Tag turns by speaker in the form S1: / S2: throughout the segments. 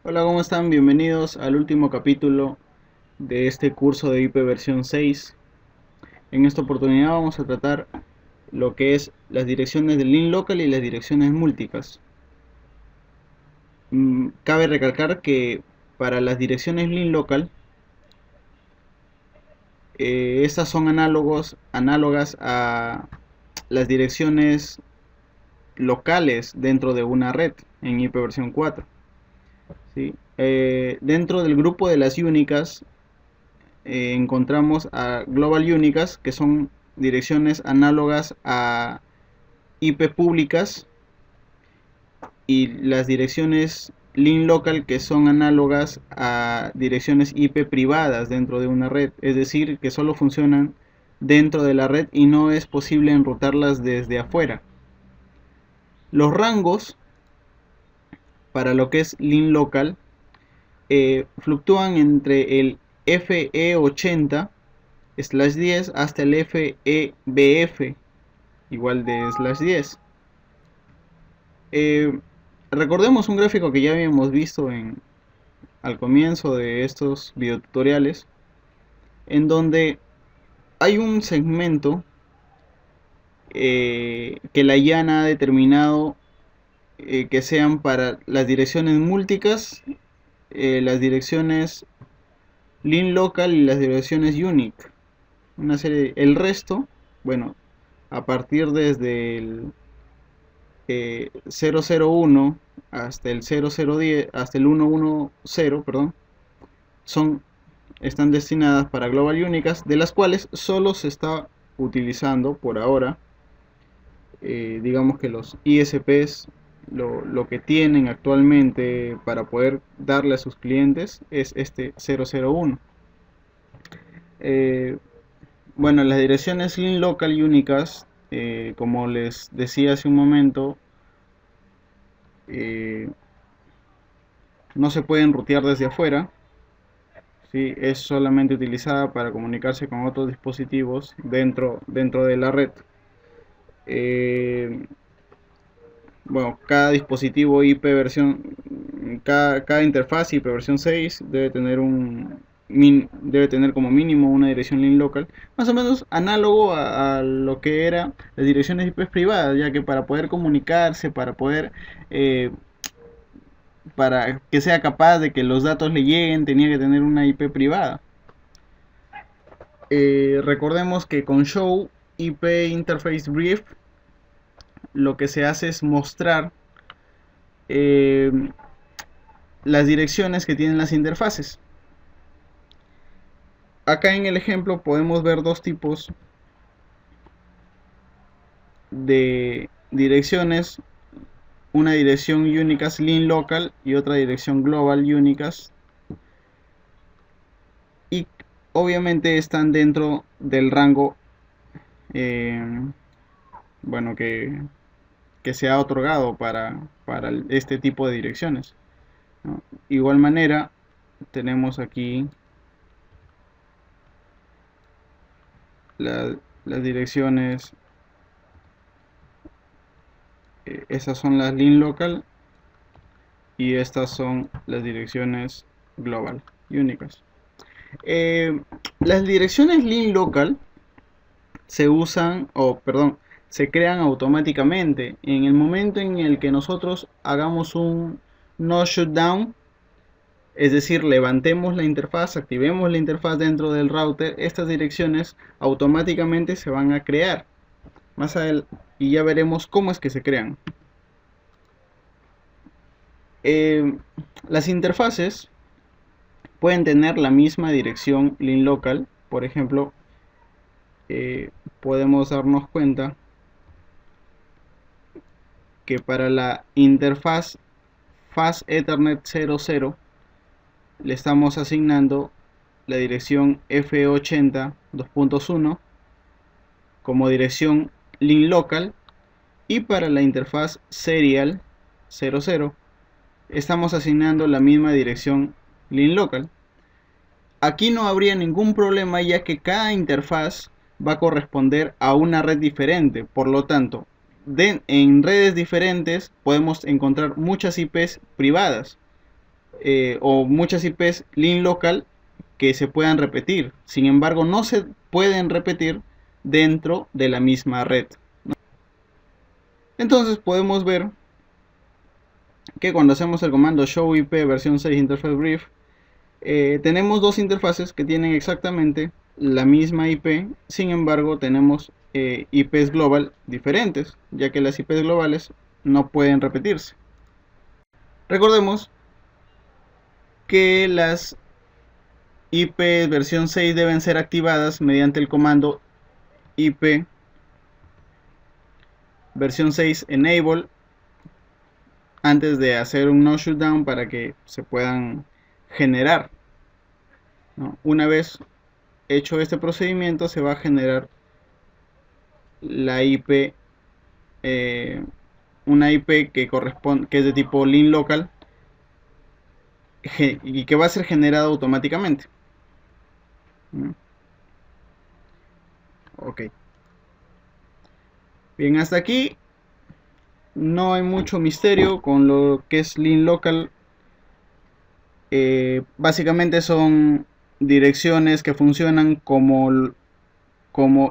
S1: Hola, ¿cómo están? Bienvenidos al último capítulo de este curso de IP versión 6. En esta oportunidad vamos a tratar lo que es las direcciones del link local y las direcciones multicast. Cabe recalcar que para las direcciones link local, estas son análogas a las direcciones locales dentro de una red en IP versión 4. ¿Sí? Dentro del grupo de las únicas encontramos a Global Unicast, que son direcciones análogas a IP públicas, y las direcciones link local, que son análogas a direcciones IP privadas dentro de una red, es decir, que solo funcionan dentro de la red y no es posible enrutarlas desde afuera. Los rangos para lo que es link local fluctúan entre el FE80/10 hasta el FEBF igual de /10. Eh, Recordemos un gráfico que ya habíamos visto al comienzo de estos videotutoriales, en donde hay un segmento que la IAN ha determinado que sean para las direcciones multicast, las direcciones link local y las direcciones unique. El resto, bueno, a partir desde el 001 hasta el 0010, hasta el 110, perdón, son, están destinadas para Global Unicast, de las cuales solo se está utilizando por ahora, digamos que los ISPs, lo que tienen actualmente para poder darle a sus clientes es este 001. Bueno, las direcciones link local unicast, como les decía hace un momento, eh, no se pueden rutear desde afuera, ¿sí? Es solamente utilizada para comunicarse con otros dispositivos dentro de la red. Eh, bueno, cada dispositivo IP versión, cada interfaz IP versión 6 debe tener como mínimo una dirección link local, más o menos análogo a lo que eran las direcciones IP privadas, ya que para poder comunicarse, eh, para que sea capaz de que los datos le lleguen, tenía que tener una IP privada. Recordemos que con Show IP Interface Brief lo que se hace es mostrar eh, las direcciones que tienen las interfaces. Acá en el ejemplo podemos ver dos tipos de direcciones, una dirección unicast link local y otra dirección global unicast, y obviamente están dentro del rango eh, bueno que se ha otorgado para este tipo de direcciones, ¿no? Igual manera tenemos aquí las direcciones, estas son las link local y estas son las direcciones global únicas. Las direcciones link local se usan, se crean automáticamente en el momento en el que nosotros hagamos un no shutdown, es decir, levantemos la interfaz, activemos la interfaz dentro del router. Estas direcciones automáticamente se van a crear más adelante y ya veremos cómo es que se crean. Las interfaces pueden tener la misma dirección link local. Por ejemplo, podemos darnos cuenta que para la interfaz Fast Ethernet 00 le estamos asignando la dirección F80 2.1 como dirección link local, y para la interfaz Serial 00 estamos asignando la misma dirección link local. Aquí no habría ningún problema, ya que cada interfaz va a corresponder a una red diferente. Por lo tanto, en redes diferentes podemos encontrar muchas IPs privadas. o muchas IPs link local que se puedan repetir. Sin embargo, no se pueden repetir dentro de la misma red, ¿no? Entonces podemos ver que cuando hacemos el comando show IP versión 6 interface brief, tenemos dos interfaces que tienen exactamente la misma IP. Sin embargo, tenemos IPs global diferentes, ya que las IPs globales no pueden repetirse. Recordemos que las IP versión 6 deben ser activadas mediante el comando IP versión 6 enable antes de hacer un no shutdown para que se puedan generar, ¿no? Una vez hecho este procedimiento, se va a generar la IP, una IP que corresponde, que es de tipo link local y que va a ser generada automáticamente. Ok. Bien, hasta aquí no hay mucho misterio con lo que es link local. Básicamente son direcciones que funcionan como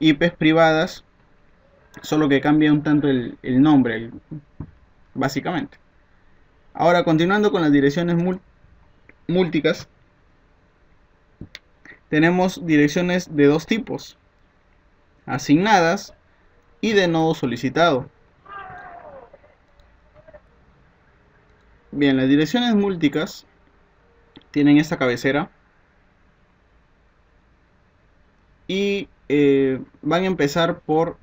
S1: IPs privadas, solo que cambia un tanto el nombre, básicamente. Ahora, continuando con las direcciones múlticas, tenemos direcciones de dos tipos: asignadas y de nodo solicitado. Bien, las direcciones múlticas tienen esta cabecera y van a empezar por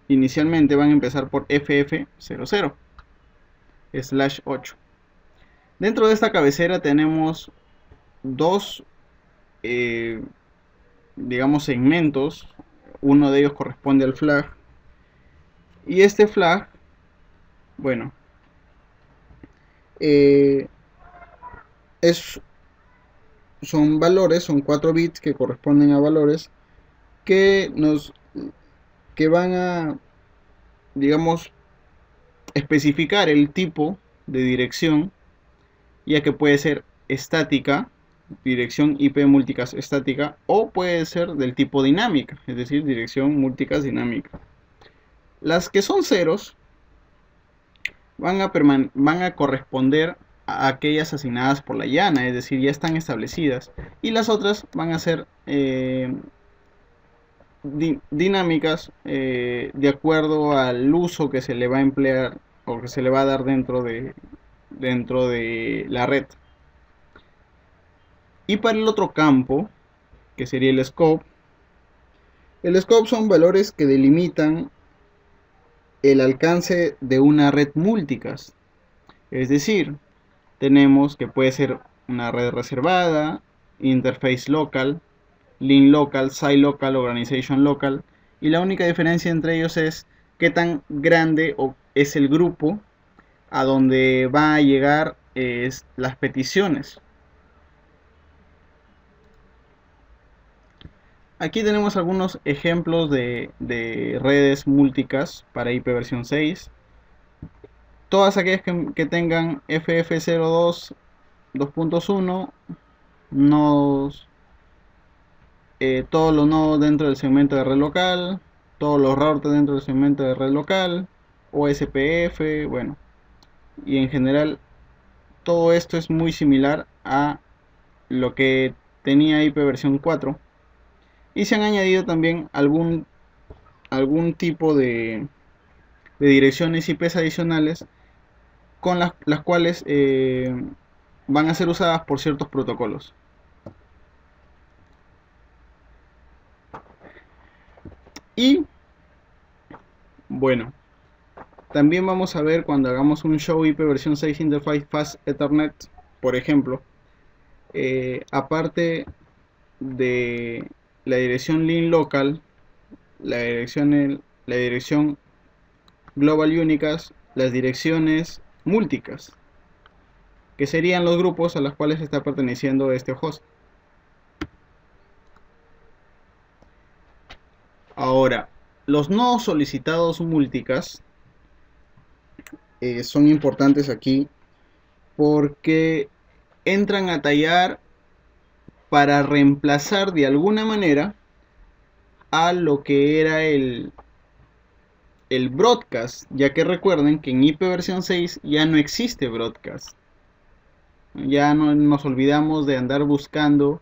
S1: inicialmente van a empezar por FF00/8. Dentro de esta cabecera tenemos dos, digamos, segmentos. Uno de ellos corresponde al flag, y este flag, bueno, son valores, son 4 bits que corresponden a valores que van a, digamos, especificar el tipo de dirección, ya que puede ser estática, dirección IP multicast estática, o puede ser del tipo dinámica, es decir, dirección multicast dinámica. Las que son ceros van a corresponder a aquellas asignadas por la llana, es decir, ya están establecidas, y las otras van a ser dinámicas, de acuerdo al uso que se le va a emplear o que se le va a dar dentro de la red. Y para el otro campo, que sería el scope son valores que delimitan el alcance de una red multicast. Es decir, tenemos que puede ser una red reservada, interface local, link local, site local, organization local, y la única diferencia entre ellos es qué tan grande es el grupo a donde va a llegar las peticiones. Aquí tenemos algunos ejemplos de redes multicast para IPv 6. Todas aquellas que tengan FF02 2.1 nodos, todos los nodos dentro del segmento de red local, todos los routers dentro del segmento de red local, OSPF, bueno, y en general todo esto es muy similar a lo que tenía IPv4, y se han añadido también algún tipo de direcciones IPs adicionales con las cuales van a ser usadas por ciertos protocolos. Y bueno, también vamos a ver cuando hagamos un show IPv6 interface fast Ethernet, por ejemplo, aparte de la dirección link local, la dirección global unicast, las direcciones multicast, que serían los grupos a los cuales está perteneciendo este host. Ahora, los nodos solicitados multicast son importantes aquí porque entran a tallar para reemplazar de alguna manera a lo que era el broadcast, ya que recuerden que en IP versión 6 ya no existe broadcast. Ya no nos olvidamos de andar buscando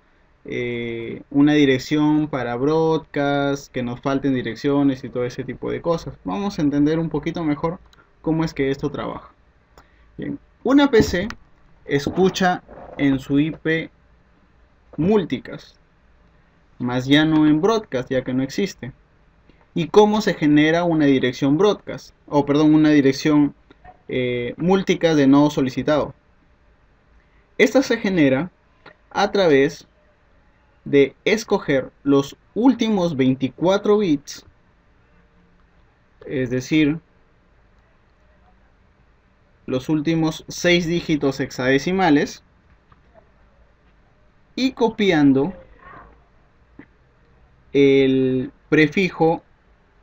S1: una dirección para broadcast, que nos falten direcciones y todo ese tipo de cosas. Vamos a entender un poquito mejor cómo es que esto trabaja. Bien, una PC escucha en su IP multicast, más ya no en broadcast, ya que no existe. ¿Y cómo se genera una dirección broadcast? O perdón, una dirección multicast de nodo solicitado. Esta se genera a través de escoger los últimos 24 bits, es decir, los últimos 6 dígitos hexadecimales, y copiando el prefijo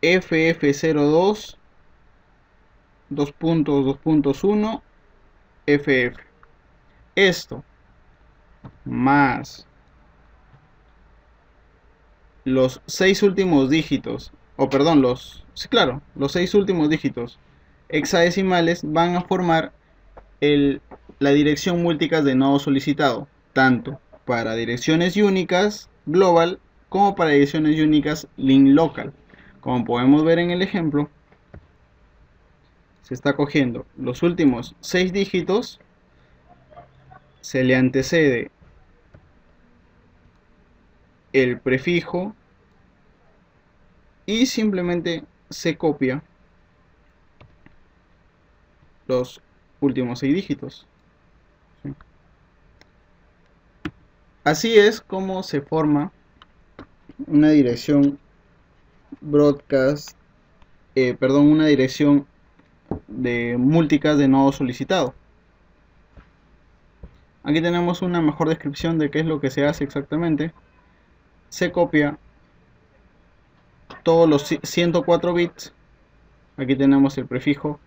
S1: FF02 2.2.1 FF. Esto más los 6 últimos dígitos, o perdón, los 6 últimos dígitos hexadecimales van a formar la dirección multicast de nodo solicitado, tanto para direcciones únicas global como para direcciones únicas link local. Como podemos ver en el ejemplo, se está cogiendo los últimos 6 dígitos, se le antecede el prefijo y simplemente se copia los últimos 6 dígitos. ¿Sí? Así es como se forma una dirección broadcast, una dirección de multicast de nodo solicitado. Aquí tenemos una mejor descripción de qué es lo que se hace exactamente. Se copia todos los 104 bits. Aquí tenemos el prefijo.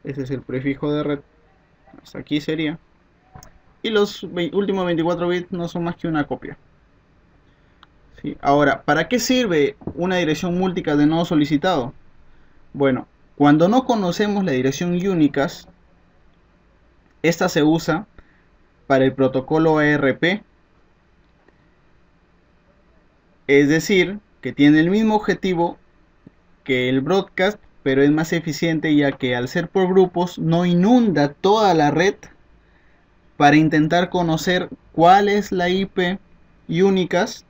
S1: Ese es el prefijo de red. Hasta aquí sería. Y los últimos 24 bits no son más que una copia. ¿Sí? Ahora, ¿para qué sirve una dirección multicast de nodo solicitado? Bueno, cuando no conocemos la dirección unicast, esta se usa para el protocolo ARP, es decir, que tiene el mismo objetivo que el broadcast, pero es más eficiente ya que al ser por grupos no inunda toda la red para intentar conocer cuál es la IP unicast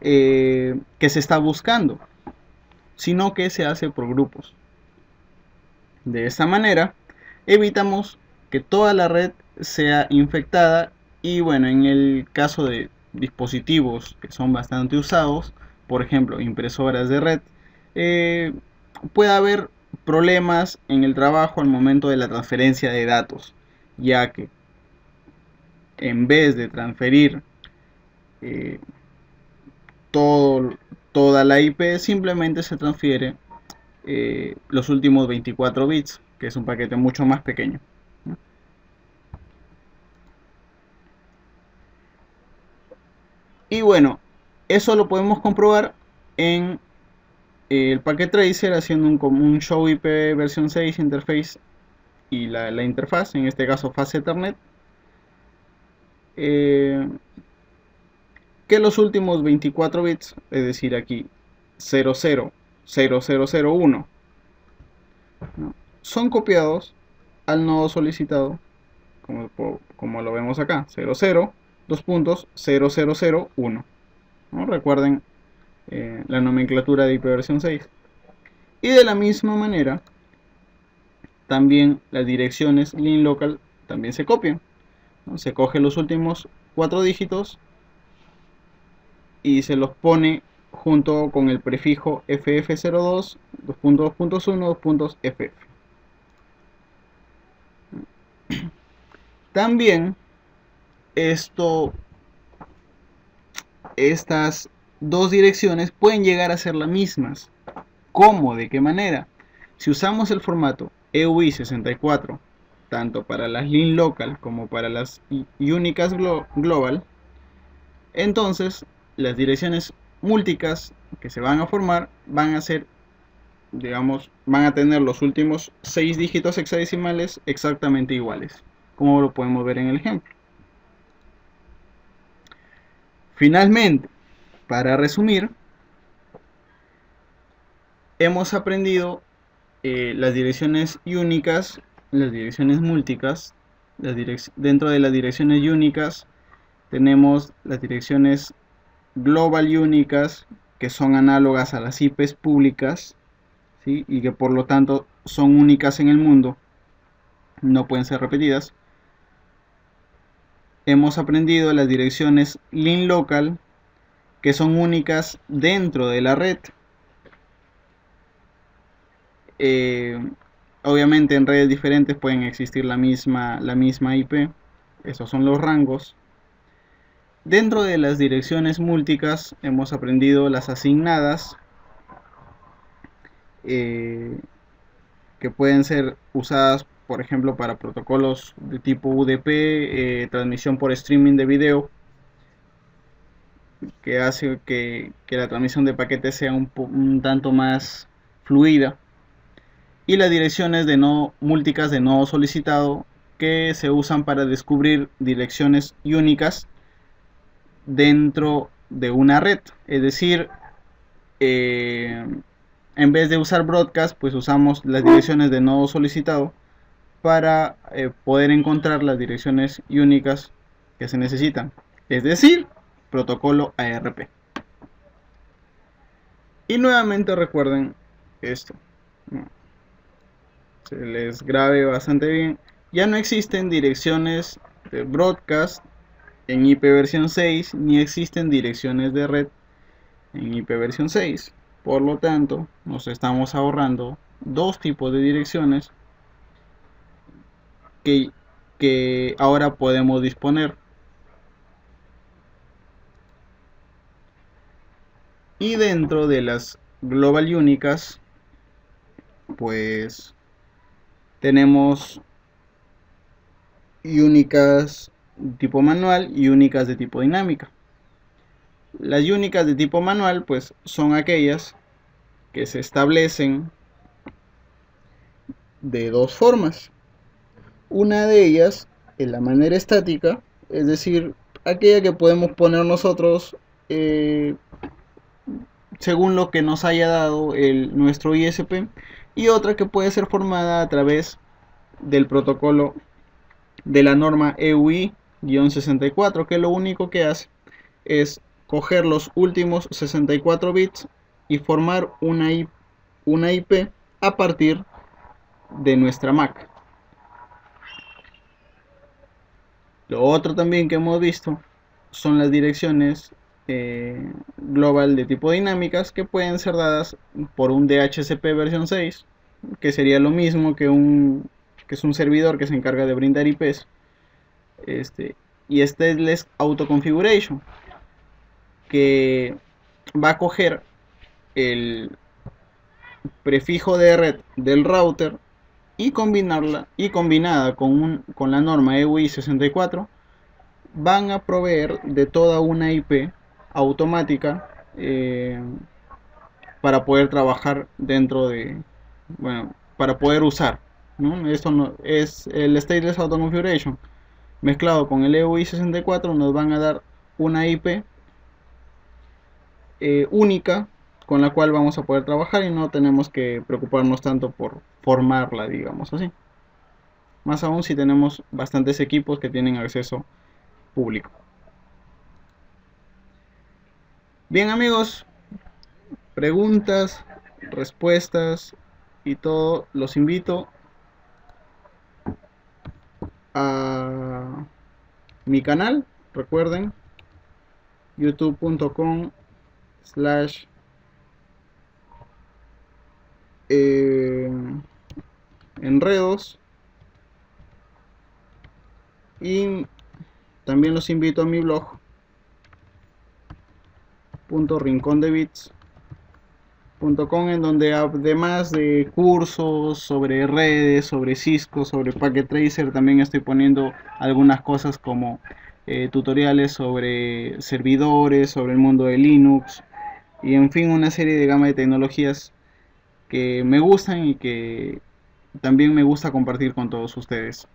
S1: que se está buscando, sino que se hace por grupos. De esta manera evitamos que toda la red sea infectada y bueno, en el caso de dispositivos que son bastante usados, por ejemplo impresoras de red, puede haber problemas en el trabajo al momento de la transferencia de datos, ya que en vez de transferir eh, toda la IP, simplemente se transfiere los últimos 24 bits, que es un paquete mucho más pequeño, ¿no? Y bueno, eso lo podemos comprobar en el Packet Tracer haciendo un show IP versión 6 interface y la interfaz, en este caso faz Ethernet, que los últimos 24 bits, es decir aquí 000001, ¿no?, son copiados al nodo solicitado, como lo vemos acá, 00 2.0001, ¿no? Recuerden la nomenclatura de ipv 6. Y de la misma manera, también las direcciones link local también se copian, ¿no? Se coge los últimos 4 dígitos y se los pone junto con el prefijo FF02 2.2.1 2.ff. También estas dos direcciones pueden llegar a ser las mismas. ¿Cómo? ¿De qué manera? Si usamos el formato EUI64 tanto para las lin local como para las unicast global, entonces las direcciones múlticas que se van a formar van a ser, digamos, van a tener los últimos 6 dígitos hexadecimales exactamente iguales, como lo podemos ver en el ejemplo. Finalmente, para resumir, hemos aprendido las direcciones únicas, las direcciones múlticas. Dentro de las direcciones únicas tenemos las direcciones global únicas, que son análogas a las IPs públicas, ¿sí? Y que por lo tanto son únicas en el mundo, no pueden ser repetidas. Hemos aprendido las direcciones lin local, que son únicas dentro de la red. Obviamente en redes diferentes pueden existir la misma IP. Esos son los rangos. Dentro de las direcciones múlticas hemos aprendido las asignadas, que pueden ser usadas, por ejemplo, para protocolos de tipo UDP, transmisión por streaming de video, que hace que la transmisión de paquetes sea un tanto más fluida. Y las direcciones de múlticas de nodo solicitado, que se usan para descubrir direcciones únicas dentro de una red. Es decir, en vez de usar broadcast, pues usamos las direcciones de nodo solicitado para poder encontrar las direcciones únicas que se necesitan. Es decir, protocolo ARP. Y nuevamente recuerden esto, se les grabe bastante bien. Ya no existen direcciones de broadcast en IP versión 6, ni existen direcciones de red en IP versión 6. Por lo tanto, nos estamos ahorrando dos tipos de direcciones que ahora podemos disponer. Y dentro de las global únicas, pues tenemos únicas de tipo manual y únicas de tipo dinámica. Las únicas de tipo manual pues son aquellas que se establecen de dos formas. Una de ellas es la manera estática, es decir, aquella que podemos poner nosotros según lo que nos haya dado nuestro ISP, y otra que puede ser formada a través del protocolo de la norma EUI-64, que lo único que hace es coger los últimos 64 bits y formar una IP a partir de nuestra Mac. Lo otro también que hemos visto son las direcciones global de tipo dinámicas, que pueden ser dadas por un DHCP versión 6, que sería lo mismo que es un servidor que se encarga de brindar IPs. Y stateless auto configuration, que va a coger el prefijo de red del router y combinada con la norma EUI64 van a proveer de toda una IP automática, para poder trabajar dentro de, bueno, para poder usar, ¿no? Esto no, es el stateless auto configuration mezclado con el EUI64, nos van a dar una IP única con la cual vamos a poder trabajar y no tenemos que preocuparnos tanto por formarla, digamos así. Más aún si tenemos bastantes equipos que tienen acceso público. Bien amigos, preguntas, respuestas y todo, los invito a mi canal. Recuerden, youtube.com/enredos, y también los invito a mi blog .rincondebits en donde además de cursos sobre redes, sobre Cisco, sobre Packet Tracer, también estoy poniendo algunas cosas como tutoriales sobre servidores, sobre el mundo de Linux y en fin una serie de gama de tecnologías que me gustan y que también me gusta compartir con todos ustedes.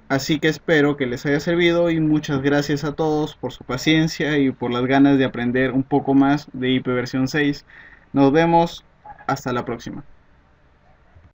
S1: Así que espero que les haya servido y muchas gracias a todos por su paciencia y por las ganas de aprender un poco más de IP versión 6. Nos vemos, hasta la próxima.